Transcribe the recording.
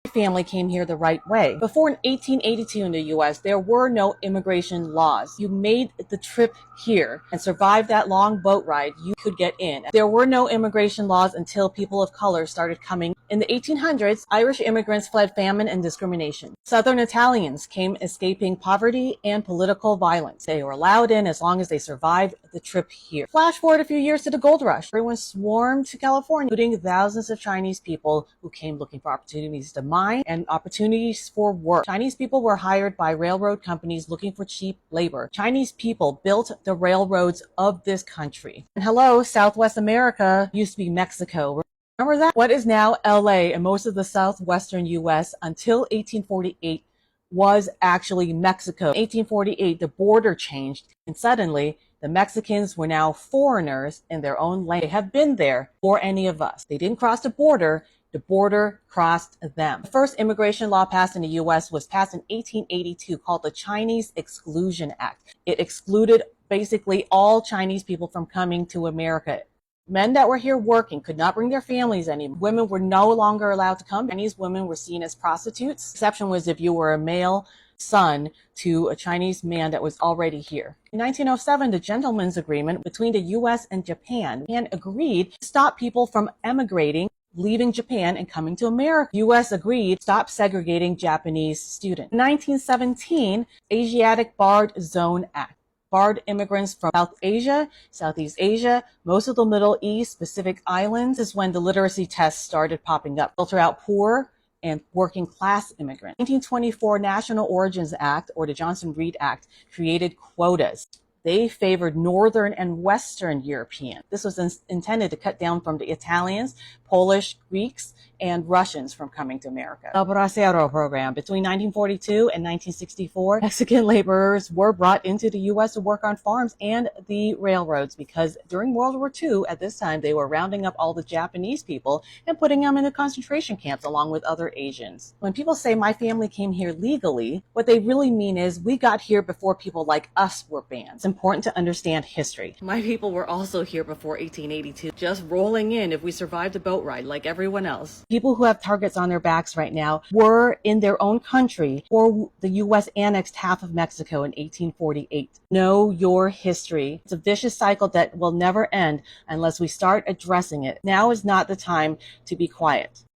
Family came here the right way. Before 1882 in the US, there were no immigration laws. You made the trip here and survived that long boat ride, you could get in. There were no immigration laws until people of color started coming. In the 1800s, Irish immigrants fled famine and discrimination. Southern Italians came escaping poverty and political violence. They were allowed in as long as they survived the trip here. Flash forward a few years to the gold rush. Everyone swarmed to California, including thousands of Chinese people who came looking for opportunities to mine and opportunities for work. Chinese people were hired by railroad companies looking for cheap labor. Chinese people built the railroads of this country. And hello, Southwest America used to be Mexico. Remember that? What is now LA and most of the southwestern US until 1848 was actually Mexico. In 1848, the border changed, and suddenly the Mexicans were now foreigners in their own land. They have been there for any of us. They didn't cross the border crossed them. The first immigration law passed in the US was passed in 1882 called the Chinese Exclusion Act. It excluded basically all Chinese people from coming to America. Men that were here working could not bring their families anymore. Women were no longer allowed to come. Chinese women were seen as prostitutes. The exception was if you were a male son to a Chinese man that was already here. In 1907, the Gentleman's Agreement between the US and Japan agreed to stop people from emigrating, leaving Japan and coming to America. US agreed to stop segregating Japanese students. In 1917, Asiatic Barred Zone Act barred immigrants from South Asia, Southeast Asia, most of the Middle East, Pacific Islands. This is when the literacy tests started popping up. Filter out poor and working class immigrants. 1924 National Origins Act, or the Johnson-Reed Act, created quotas. They favored Northern and Western Europeans. This was intended to cut down from the Italians, Polish, Greeks, and Russians from coming to America. El Bracero program. Between 1942 and 1964, Mexican laborers were brought into the U.S. to work on farms and the railroads because during World War II, at this time, they were rounding up all the Japanese people and putting them into concentration camps along with other Asians. When people say my family came here legally, what they really mean is we got here before people like us were banned. It's important to understand history. My people were also here before 1882, just rolling in if we survived the boat ride like everyone else. People who have targets on their backs right now were in their own country, or the U.S. annexed half of Mexico in 1848. Know your history. It's a vicious cycle that will never end unless we start addressing it. Now is not the time to be quiet.